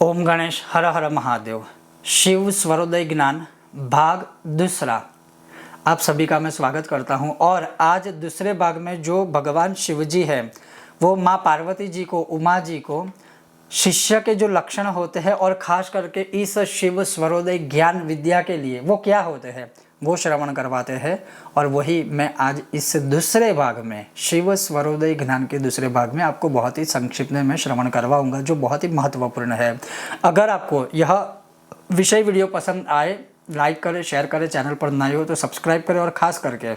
ओम गणेश हर हर महादेव। शिव स्वरोदय ज्ञान भाग दूसरा आप सभी का मैं स्वागत करता हूं। और आज दूसरे भाग में जो भगवान शिव जी है वो माँ पार्वती जी को, उमा जी को शिष्य के जो लक्षण होते हैं और खास करके इस शिव स्वरोदय ज्ञान विद्या के लिए वो क्या होते हैं वो श्रवण करवाते हैं। और वही मैं आज इस दूसरे भाग में शिव स्वरोदय ज्ञान के दूसरे भाग में आपको बहुत ही संक्षिप्त में मैं श्रवण करवाऊंगा, जो बहुत ही महत्वपूर्ण है। अगर आपको यह विषय वीडियो पसंद आए, लाइक करें, शेयर करें, चैनल पर नए हो तो सब्सक्राइब करें। और खास करके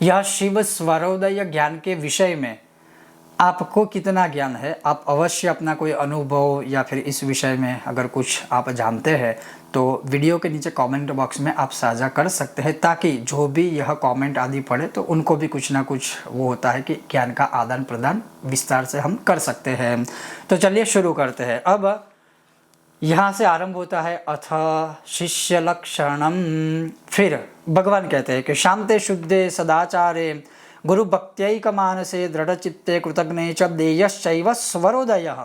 यह शिव स्वरोदय ज्ञान के विषय में आपको कितना ज्ञान है, आप अवश्य अपना कोई अनुभव या फिर इस विषय में अगर कुछ आप जानते हैं तो वीडियो के नीचे कमेंट बॉक्स में आप साझा कर सकते हैं, ताकि जो भी यह कमेंट आदि पढ़े तो उनको भी कुछ ना कुछ वो होता है कि ज्ञान का आदान प्रदान विस्तार से हम कर सकते हैं। तो चलिए शुरू करते हैं। अब यहाँ से आरंभ होता है अथ शिष्य लक्षणम। फिर भगवान कहते हैं कि शांते शुद्धे सदाचारे गुरु भक्त्यैक मानसे दृढ़ चित्ते कृतज्ञ च देयश्चैव स्वरोदयः।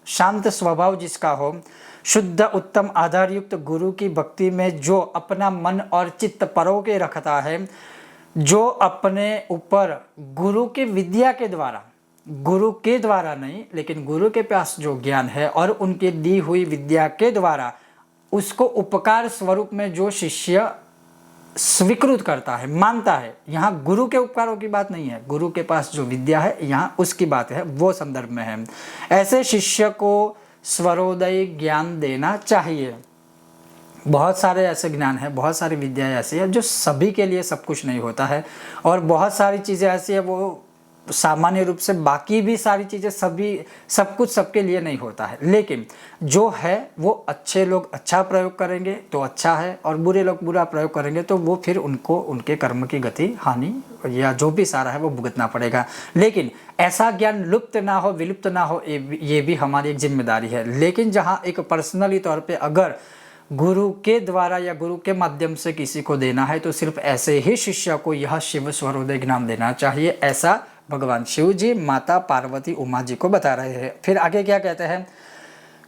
शांत स्वभाव जिसका हो, शुद्ध उत्तम आधार युक्त गुरु की भक्ति में जो अपना मन और चित्त परो के रखता है, जो अपने ऊपर गुरु की विद्या के द्वारा, गुरु के द्वारा नहीं लेकिन गुरु के पास जो ज्ञान है और उनकी दी हुई विद्या के द्वारा उसको उपकार स्वरूप में जो शिष्य स्वीकृत करता है, मानता है। यहाँ गुरु के उपकारों की बात नहीं है, गुरु के पास जो विद्या है यहाँ उसकी बात है, वो संदर्भ में है। ऐसे शिष्य को स्वरोदय ज्ञान देना चाहिए। बहुत सारे ऐसे ज्ञान है, बहुत सारी विद्याएं ऐसी है जो सभी के लिए सब कुछ नहीं होता है, और बहुत सारी चीज़ें ऐसी है वो सामान्य रूप से बाकी भी सारी चीज़ें सब कुछ सबके लिए नहीं होता है। लेकिन जो है वो अच्छे लोग अच्छा प्रयोग करेंगे तो अच्छा है, और बुरे लोग बुरा प्रयोग करेंगे तो वो फिर उनको उनके कर्म की गति, हानि या जो भी सारा है वो भुगतना पड़ेगा। लेकिन ऐसा ज्ञान लुप्त ना हो, विलुप्त ना हो, ये भी हमारी एक जिम्मेदारी है। लेकिन जहाँ एक पर्सनली तौर पर अगर गुरु के द्वारा या गुरु के माध्यम से किसी को देना है तो सिर्फ ऐसे ही शिष्य को यह शिव स्वरोदय ज्ञान देना चाहिए। ऐसा भगवान शिव जी माता पार्वती उमा जी को बता रहे हैं। फिर आगे क्या कहते हैं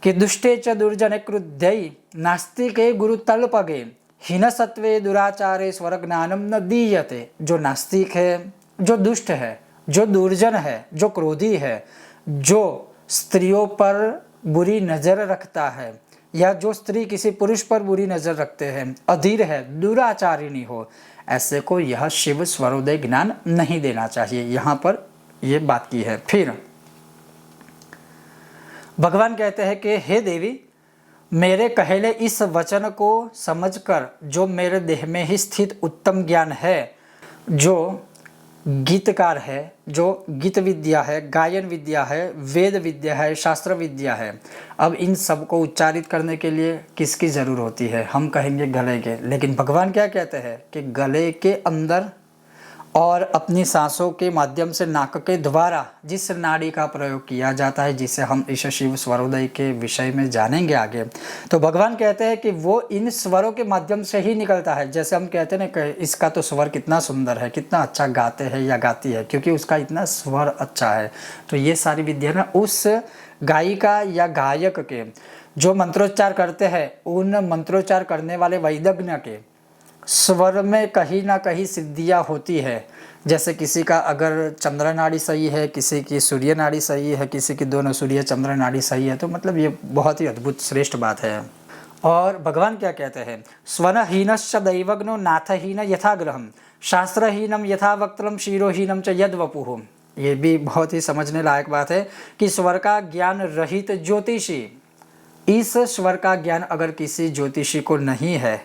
कि दुष्टे च दुर्जने क्रुद्धै नास्तिके गुरु तल्पगे हीन सत्वे दुराचारे स्वर ज्ञानम न दीयते। जो नास्तिक है, जो दुष्ट है, जो दुर्जन है, जो क्रोधी है, जो स्त्रियों पर बुरी नज़र रखता है, या जो स्त्री किसी पुरुष पर बुरी नज़र रखते हैं, अधीर है, दुराचारिणी हो, ऐसे को यह शिव स्वरोदय ज्ञान नहीं देना चाहिए। यहाँ पर ये बात की है। फिर भगवान कहते हैं कि हे देवी, मेरे कहेले इस वचन को समझकर जो मेरे देह में ही स्थित उत्तम ज्ञान है, जो गीतकार है, जो गीत विद्या है, गायन विद्या है, वेद विद्या है, शास्त्र विद्या है, अब इन सब को उच्चारित करने के लिए किसकी ज़रूर होती है? हम कहेंगे गले के। लेकिन भगवान क्या कहते हैं कि गले के अंदर और अपनी सांसों के माध्यम से नाक के द्वारा जिस नाड़ी का प्रयोग किया जाता है, जिसे हम इस शिव स्वरोदय के विषय में जानेंगे आगे, तो भगवान कहते हैं कि वो इन स्वरों के माध्यम से ही निकलता है। जैसे हम कहते हैं ना कि इसका तो स्वर कितना सुंदर है, कितना अच्छा गाते हैं या गाती है, क्योंकि उसका इतना स्वर अच्छा है। तो ये सारी विद्या ना उस गायिका या गायक के जो मंत्रोच्चार करते हैं, उन मंत्रोच्चार करने वाले वैदज्ञ के स्वर में कहीं ना कहीं सिद्धियाँ होती है। जैसे किसी का अगर चंद्र नाड़ी सही है, किसी की सूर्य नाड़ी सही है, किसी की दोनों सूर्य चंद्र नाड़ी सही है, तो मतलब ये बहुत ही अद्भुत श्रेष्ठ बात है। और भगवान क्या कहते हैं, स्वनहीनश्च दैवज्ञो नाथहीन यथाग्रहम शास्त्रहीनम यथा वक्त्रम शिरोहीनम च यद वपुः। ये भी बहुत ही समझने लायक बात है कि स्वर का ज्ञान रहित ज्योतिषी, इस स्वर का ज्ञान अगर किसी ज्योतिषी को नहीं है,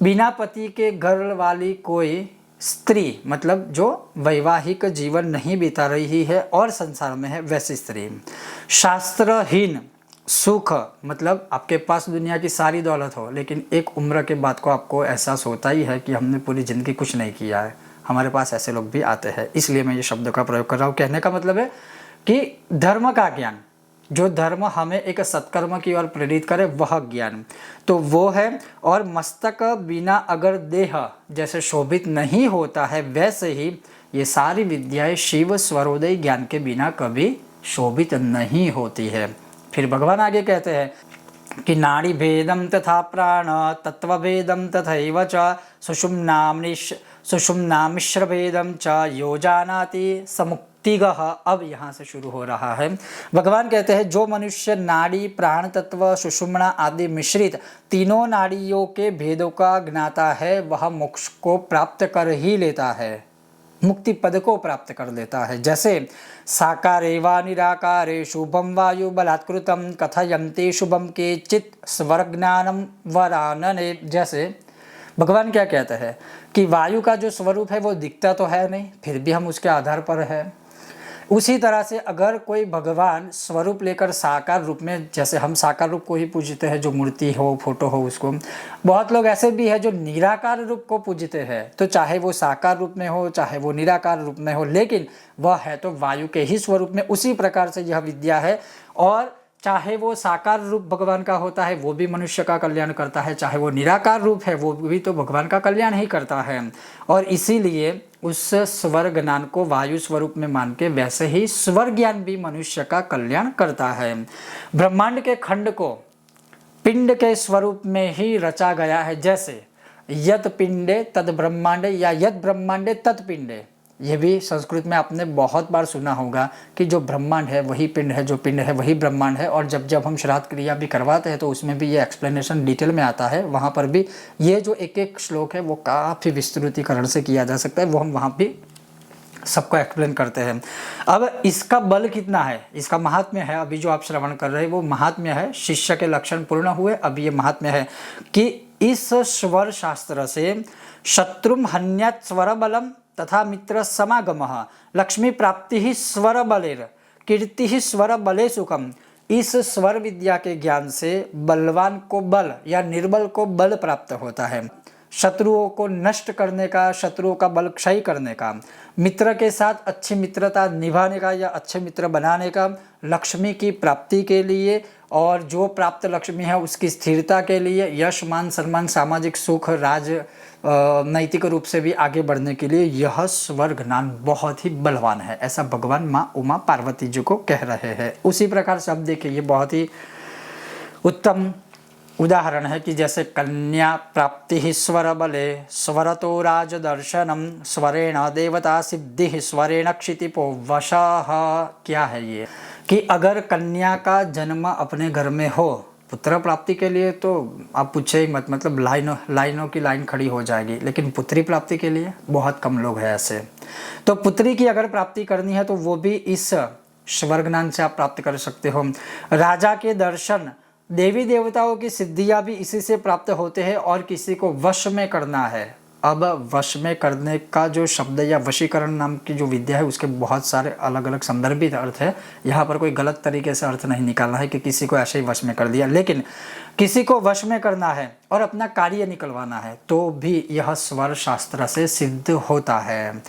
बिना पति के घर वाली कोई स्त्री, मतलब जो वैवाहिक जीवन नहीं बिता रही है और संसार में है, वैसी स्त्री, शास्त्रहीन सुख, मतलब आपके पास दुनिया की सारी दौलत हो लेकिन एक उम्र के बाद को आपको एहसास होता ही है कि हमने पूरी ज़िंदगी कुछ नहीं किया है। हमारे पास ऐसे लोग भी आते हैं, इसलिए मैं ये शब्द का प्रयोग कर रहा हूँ। कहने का मतलब है कि धर्म का ज्ञान, जो धर्म हमें एक सत्कर्म की ओर प्रेरित करे, वह ज्ञान तो वो है। और मस्तक बिना अगर देह जैसे शोभित नहीं होता है, वैसे ही ये सारी विद्याएं शिव स्वरोदय ज्ञान के बिना कभी शोभित नहीं होती है। फिर भगवान आगे कहते हैं कि नाड़ी भेदम तथा प्राण तत्व भेदम तथैव च सुषुम्ना मिश्र भेदम च यो जानाति समुक्तिगः। अब यहाँ से शुरू हो रहा है। भगवान कहते हैं जो मनुष्य नाड़ी प्राण तत्व सुषुम्ना आदि मिश्रित तीनों नाड़ियों के भेदों का ज्ञाता है वह मोक्ष को प्राप्त कर ही लेता है, मुक्ति पद को प्राप्त कर लेता है। जैसे साकारे वा निराकारे शुभम वायु बलात्कृतम कथयन्ते शुभम के चित स्वरज्ञानम वरानने। जैसे भगवान क्या कहते हैं कि वायु का जो स्वरूप है वो दिखता तो है नहीं, फिर भी हम उसके आधार पर है। उसी तरह से अगर कोई भगवान स्वरूप लेकर साकार रूप में, जैसे हम साकार रूप को ही पूजते हैं, जो मूर्ति हो फोटो हो उसको, बहुत लोग ऐसे भी हैं जो निराकार रूप को पूजते हैं। तो चाहे वो साकार रूप में हो चाहे वो निराकार रूप में हो, लेकिन वह है तो वायु के ही स्वरूप में। उसी प्रकार से यह विद्या है, और चाहे वो साकार रूप भगवान का होता है वो भी मनुष्य का कल्याण करता है, चाहे वो निराकार रूप है वो भी तो भगवान का कल्याण ही करता है। और इसीलिए उस स्वर ज्ञान को वायु स्वरूप में मान के वैसे ही स्वर ज्ञान भी मनुष्य का कल्याण करता है। ब्रह्मांड के खंड को पिंड के स्वरूप में ही रचा गया है। जैसे यत पिंडे तद ब्रह्मांडे या यत ब्रह्मांडे तत् पिंडे, यह भी संस्कृत में आपने बहुत बार सुना होगा कि जो ब्रह्मांड है वही पिंड है, जो पिंड है वही ब्रह्मांड है। और जब जब हम श्राद्ध क्रिया भी करवाते हैं तो उसमें भी ये एक्सप्लेनेशन डिटेल में आता है। वहाँ पर भी ये जो एक एक श्लोक है वो काफ़ी विस्तृतीकरण से किया जा सकता है, वो हम वहाँ भी सबको एक्सप्लेन करते हैं। अब इसका बल कितना है, इसका महात्म्य है, अभी जो आप श्रवण कर रहे हैं वो महात्म्य है। शिष्य के लक्षण पूर्ण हुए, अभी ये महात्म्य है कि इस स्वर शास्त्र से शत्रुम हन्यात् स्वर बलम तथा मित्र समागमः लक्ष्मी प्राप्ति ही स्वर बलेर कीर्ति ही स्वर बले सुखम। इस स्वर विद्या के ज्ञान से बलवान को बल या निर्बल को बल प्राप्त होता है, शत्रुओं को नष्ट करने का, शत्रुओं का बल क्षय करने का, मित्र के साथ अच्छी मित्रता निभाने का या अच्छे मित्र बनाने का, लक्ष्मी की प्राप्ति के लिए और जो प्राप्त लक्ष्मी है उसकी स्थिरता के लिए, यश मान सम्मान सामाजिक सुख राज नैतिक रूप से भी आगे बढ़ने के लिए यह स्वर ज्ञान बहुत ही बलवान है, ऐसा भगवान माँ उमा पार्वती जी को कह रहे हैं। उसी प्रकार से अब देखिए ये बहुत ही उत्तम उदाहरण है कि जैसे कन्या प्राप्ति ही स्वर बले स्वरतो राज दर्शनम स्वरेण देवता सिद्धि स्वरेण क्षितिपो वशः। क्या है ये कि अगर कन्या का जन्म अपने घर में हो, पुत्र प्राप्ति के लिए तो आप पूछे ही मत, मतलब लाइनों की लाइन खड़ी हो जाएगी, लेकिन पुत्री प्राप्ति के लिए बहुत कम लोग हैं ऐसे। तो पुत्री की अगर प्राप्ति करनी है तो वो भी इस स्वर ज्ञान से आप प्राप्त कर सकते हो। राजा के दर्शन, देवी देवताओं की सिद्धियां भी इसी से प्राप्त होते हैं। और किसी को वश में करना है, अब वश में करने का जो शब्द या वशीकरण नाम की जो विद्या है उसके बहुत सारे अलग अलग संदर्भित अर्थ है। यहाँ पर कोई गलत तरीके से अर्थ नहीं निकालना है कि किसी को ऐसे ही वश में कर दिया, लेकिन किसी को वश में करना है और अपना कार्य निकलवाना है तो भी यह स्वर शास्त्र से सिद्ध होता है।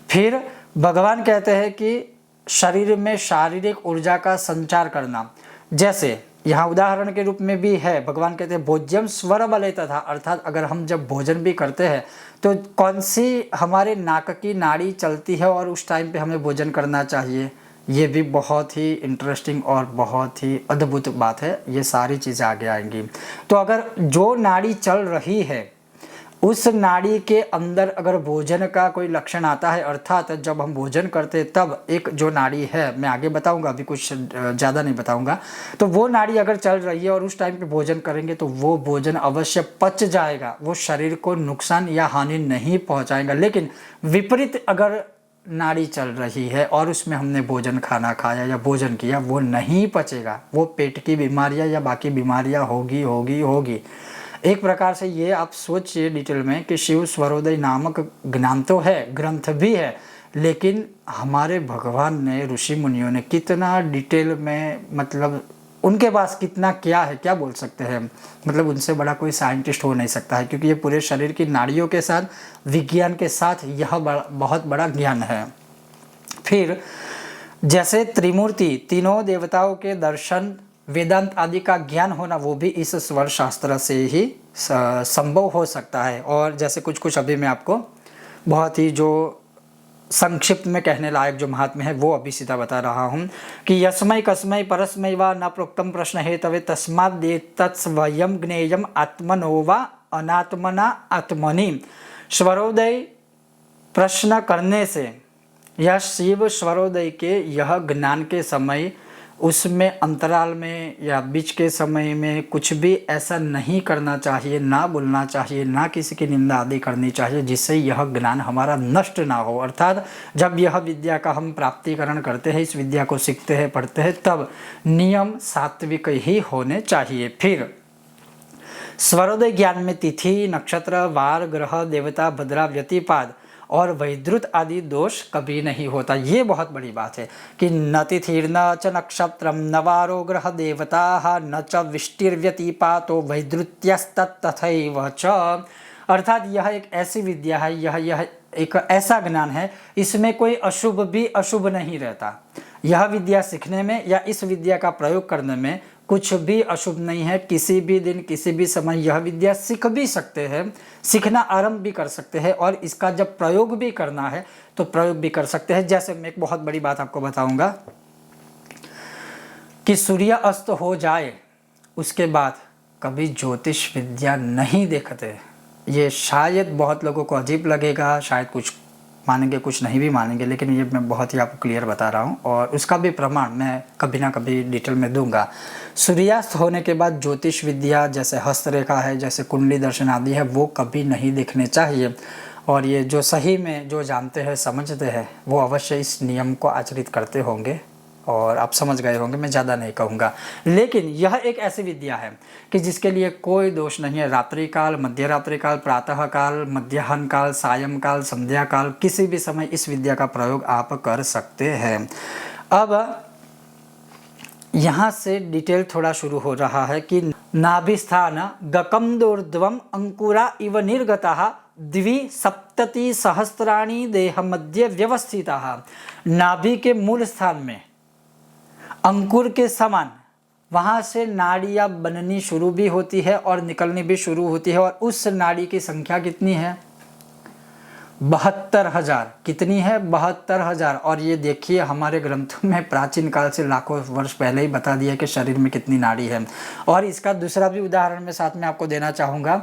फिर भगवान कहते हैं कि शरीर में शारीरिक ऊर्जा का संचार करना, जैसे यहाँ उदाहरण के रूप में भी है। भगवान कहते हैं भोज्यम स्वर बले तथा, अर्थात अगर हम जब भोजन भी करते हैं तो कौन सी हमारे नाक की नाड़ी चलती है और उस टाइम पे हमें भोजन करना चाहिए, ये भी बहुत ही इंटरेस्टिंग और बहुत ही अद्भुत बात है। ये सारी चीज़ें आगे आएंगी। तो अगर जो नाड़ी चल रही है उस नाड़ी के अंदर अगर भोजन का कोई लक्षण आता है, अर्थात जब हम भोजन करते हैं तब एक जो नाड़ी है, मैं आगे बताऊंगा, अभी कुछ ज़्यादा नहीं बताऊंगा, तो वो नाड़ी अगर चल रही है और उस टाइम पे भोजन करेंगे तो वो भोजन अवश्य पच जाएगा, वो शरीर को नुकसान या हानि नहीं पहुंचाएगा। लेकिन विपरीत अगर नाड़ी चल रही है और उसमें हमने भोजन खाना खाया या भोजन किया, वो नहीं पचेगा, वो पेट की बीमारियाँ या बाकी बीमारियाँ होगी। एक प्रकार से ये आप सोचिए डिटेल में कि शिव स्वरोदय नामक ज्ञान तो है, ग्रंथ भी है, लेकिन हमारे भगवान ने, ऋषि मुनियों ने कितना डिटेल में, मतलब उनके पास कितना क्या है, क्या बोल सकते हैं, मतलब उनसे बड़ा कोई साइंटिस्ट हो नहीं सकता है, क्योंकि ये पूरे शरीर की नाड़ियों के साथ विज्ञान के साथ यह बहुत बड़ा ज्ञान है। फिर जैसे त्रिमूर्ति, तीनों देवताओं के दर्शन, वेदांत आदि का ज्ञान होना, वो भी इस स्वर शास्त्र से ही संभव हो सकता है। और जैसे कुछ अभी मैं आपको बहुत ही जो संक्षिप्त में कहने लायक जो महात्म्य है वो अभी सीधा बता रहा हूँ कि यस्मै कस्मै परस्मै वा न प्रोक्तम प्रश्न हेतवे तस्मादेतत्स्वयं ज्ञेयम् आत्मनो वा अनात्मना आत्मनि। स्वरोदय प्रश्न करने से यह शिव स्वरोदय के यह ज्ञान के समय उसमें अंतराल में या बीच के समय में कुछ भी ऐसा नहीं करना चाहिए, ना बोलना चाहिए, ना किसी की निंदा आदि करनी चाहिए जिससे यह ज्ञान हमारा नष्ट ना हो। अर्थात जब यह विद्या का हम प्राप्तिकरण करते हैं, इस विद्या को सीखते हैं, पढ़ते हैं, तब नियम सात्विक ही होने चाहिए। फिर स्वरोदय ज्ञान में तिथि, नक्षत्र, वार, ग्रह, देवता, भद्रा, व्यतिपाद और वैद्रुत आदि दोष कभी नहीं होता। ये बहुत बड़ी बात है कि न तिथिर न च नक्षत्रम न वारो ग्रह देवता न च विष्टिर्व्यतिपातो वैद्रुत्यस्तथैव च। अर्थात यह एक ऐसी विद्या है, यह एक ऐसा ज्ञान है, इसमें कोई अशुभ भी अशुभ नहीं रहता। यह विद्या सीखने में या इस विद्या का प्रयोग करने में कुछ भी अशुभ नहीं है। किसी भी दिन किसी भी समय यह विद्या सीख भी सकते हैं, सीखना आरंभ भी कर सकते हैं और इसका जब प्रयोग भी करना है तो प्रयोग भी कर सकते हैं। जैसे मैं एक बहुत बड़ी बात आपको बताऊंगा कि सूर्य अस्त हो जाए उसके बाद कभी ज्योतिष विद्या नहीं देखते। ये शायद बहुत लोगों को अजीब लगेगा, शायद कुछ मानेंगे कुछ नहीं भी मानेंगे, लेकिन ये मैं बहुत ही आपको क्लियर बता रहा हूँ और उसका भी प्रमाण मैं कभी ना कभी डिटेल में दूंगा। सूर्यास्त होने के बाद ज्योतिष विद्या जैसे हस्तरेखा है, जैसे कुंडली दर्शन आदि है, वो कभी नहीं दिखने चाहिए। और ये जो सही में जो जानते हैं समझते हैं वो अवश्य इस नियम को आचरित करते होंगे और आप समझ गए होंगे, मैं ज़्यादा नहीं कहूँगा। लेकिन यह एक ऐसी विद्या है कि जिसके लिए कोई दोष नहीं है। रात्रि काल, मध्य रात्रि काल, प्रातः काल, मध्याह्न काल, सायं काल, संध्या काल, किसी भी समय इस विद्या का प्रयोग आप कर सकते हैं। अब यहाँ से डिटेल थोड़ा शुरू हो रहा है कि नाभिस्थान गकंदोर्ध्वम अंकुरा इव निर्गतः द्विसप्तति सहस्राणि देह मध्य व्यवस्थितः। नाभि के मूल स्थान में अंकुर के समान वहाँ से नाड़ियाँ बननी शुरू भी होती है और निकलनी भी शुरू होती है। और उस नाड़ी की संख्या कितनी है? 72,000। कितनी है? 72,000। और ये देखिए हमारे ग्रंथों में प्राचीन काल से लाखों वर्ष पहले ही बता दिया कि शरीर में कितनी नाड़ी है। और इसका दूसरा भी उदाहरण मैं साथ में आपको देना चाहूँगा।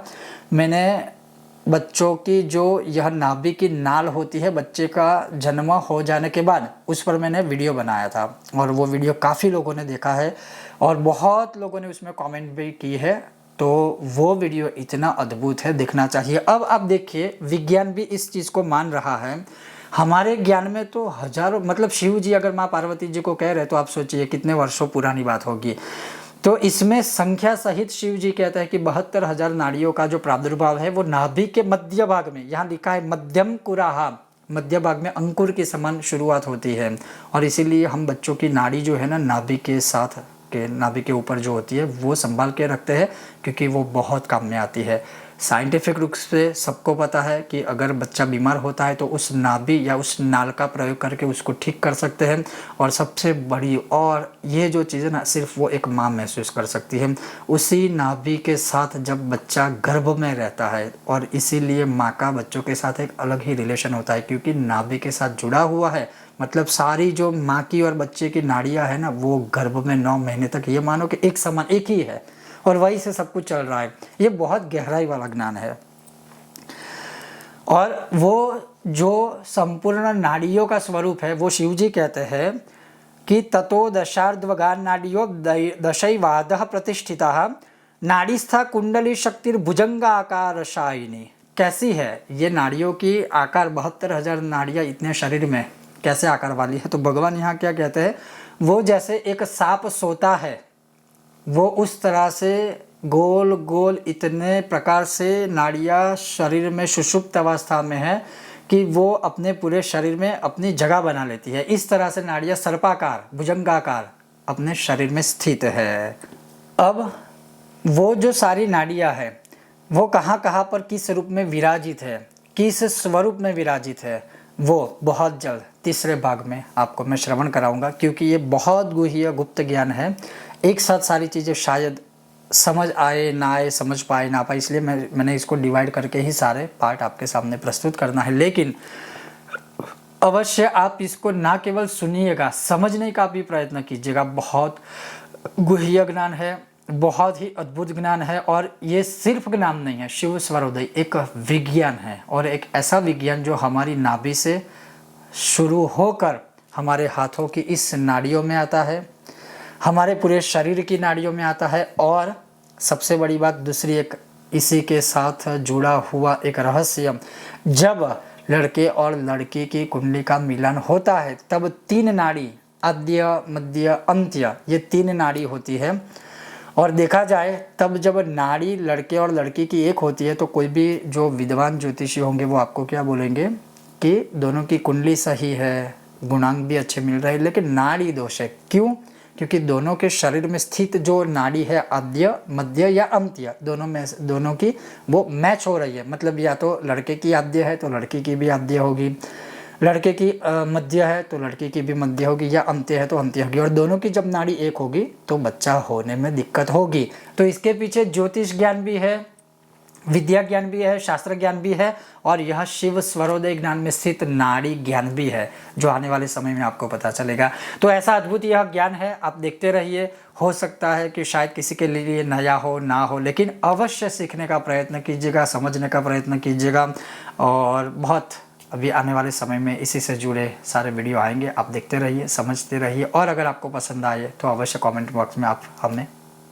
मैंने बच्चों की जो यह नाभि की नाल होती है, बच्चे का जन्म हो जाने के बाद उस पर मैंने वीडियो बनाया था और वो वीडियो काफ़ी लोगों ने देखा है और बहुत लोगों ने उसमें कमेंट भी की है। तो वो वीडियो इतना अद्भुत है, देखना चाहिए। अब आप देखिए विज्ञान भी इस चीज़ को मान रहा है। हमारे ज्ञान में तो हजारों, मतलब शिव जी अगर माँ पार्वती जी को कह रहे तो आप सोचिए कितने वर्षों पुरानी बात होगी। तो इसमें संख्या सहित शिव जी कहते हैं कि 72,000 नाड़ियों का जो प्रादुर्भाव है वो नाभि के मध्य भाग में, यहाँ लिखा है मध्यम कुराहा, मध्य भाग में अंकुर के समान शुरुआत होती है। और इसीलिए हम बच्चों की नाड़ी जो है ना नाभि के साथ के नाभि के ऊपर जो होती है वो संभाल के रखते हैं क्योंकि वो बहुत काम में आती है। साइंटिफिक रूप से सबको पता है कि अगर बच्चा बीमार होता है तो उस नाभि या उस नाल का प्रयोग करके उसको ठीक कर सकते हैं। और सबसे बड़ी और ये जो चीज़ें ना सिर्फ वो एक माँ महसूस कर सकती है, उसी नाभि के साथ जब बच्चा गर्भ में रहता है। और इसीलिए माँ का बच्चों के साथ एक अलग ही रिलेशन होता है क्योंकि नाभि के साथ जुड़ा हुआ है। मतलब सारी जो माँ की और बच्चे की नाड़ियाँ है ना वो गर्भ में 9 महीने तक ये मानो कि एक समान एक ही है और वही से सब कुछ चल रहा है। ये बहुत गहराई वाला ज्ञान है। और वो जो संपूर्ण नाड़ियों का स्वरूप है वो शिव जी कहते हैं कि ततो दशार्ध्वगान नाड़ियों दशैवादः प्रतिष्ठिता नाड़ीस्था कुंडली शक्तिर्भुजंगाकार शायिनी। कैसी है ये नाड़ियों की आकार? 72,000 नाड़ियाँ इतने शरीर में कैसे आकार वाली है? तो भगवान यहाँ क्या कहते हैं, वो जैसे एक सांप सोता है वो उस तरह से गोल गोल इतने प्रकार से नाड़ियाँ शरीर में सुषुप्त अवस्था में है कि वो अपने पूरे शरीर में अपनी जगह बना लेती है। इस तरह से नाड़ियाँ सर्पाकार भुजंगाकार अपने शरीर में स्थित है। अब वो जो सारी नाड़ियाँ है वो कहाँ कहाँ पर किस रूप में विराजित है, किस स्वरूप में विराजित है, वो बहुत जल्द तीसरे भाग में आपको मैं श्रवण कराऊंगा क्योंकि ये बहुत गुह्य गुप्त ज्ञान है। एक साथ सारी चीज़ें शायद समझ आए ना आए, समझ पाए ना पाए, इसलिए मैंने इसको डिवाइड करके ही सारे पार्ट आपके सामने प्रस्तुत करना है। लेकिन अवश्य आप इसको ना केवल सुनिएगा, समझने का भी प्रयत्न कीजिएगा। बहुत गुह्य ज्ञान है, बहुत ही अद्भुत ज्ञान है, और ये सिर्फ ज्ञान नहीं है, शिव स्वरोदय एक विज्ञान है, और एक ऐसा विज्ञान जो हमारी नाभि से शुरू होकर हमारे हाथों की इस नाड़ियों में आता है, हमारे पूरे शरीर की नाड़ियों में आता है। और सबसे बड़ी बात दूसरी, एक इसी के साथ जुड़ा हुआ एक रहस्य, जब लड़के और लड़की की कुंडली का मिलन होता है तब 3 नाड़ी, आद्य मध्य अंत्य, ये 3 नाड़ी होती है। और देखा जाए तब जब नाड़ी लड़के और लड़की की एक होती है तो कोई भी जो विद्वान ज्योतिषी होंगे वो आपको क्या बोलेंगे कि दोनों की कुंडली सही है, गुणांक भी अच्छे मिल रहे हैं, लेकिन नाड़ी दोष है। क्यों? क्योंकि दोनों के शरीर में स्थित जो नाड़ी है आद्य मध्य या अंत्य, दोनों की वो मैच हो रही है। मतलब या तो लड़के की आद्य है तो लड़की की भी आद्य होगी, लड़के की मध्य है तो लड़की की भी मध्य होगी, या अंत्य है तो अंत्य होगी। और दोनों की जब नाड़ी एक होगी तो बच्चा होने में दिक्कत होगी। तो इसके पीछे ज्योतिष ज्ञान भी है, विद्या ज्ञान भी है, शास्त्र ज्ञान भी है, और यह शिव स्वरोदय ज्ञान में स्थित नाड़ी ज्ञान भी है, जो आने वाले समय में आपको पता चलेगा। तो ऐसा अद्भुत यह ज्ञान है, आप देखते रहिए। हो सकता है कि शायद किसी के लिए नया हो ना हो, लेकिन अवश्य सीखने का प्रयत्न कीजिएगा, समझने का प्रयत्न कीजिएगा। और बहुत अभी आने वाले समय में इसी से जुड़े सारे वीडियो आएंगे, आप देखते रहिए, समझते रहिए। और अगर आपको पसंद आए तो अवश्य कमेंट बॉक्स में आप हमें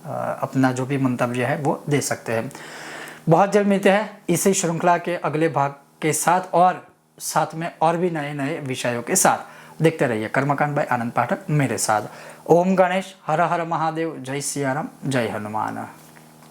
अपना जो भी मंतव्य है वो दे सकते हैं। बहुत जल्द मिलते हैं इसी श्रृंखला के अगले भाग के साथ, और साथ में और भी नए नए विषयों के साथ। देखते रहिए कर्मकांड बाय आनंद पाठक मेरे साथ। ओम गणेश, हर हर महादेव, जय सियाराम, जय हनुमान।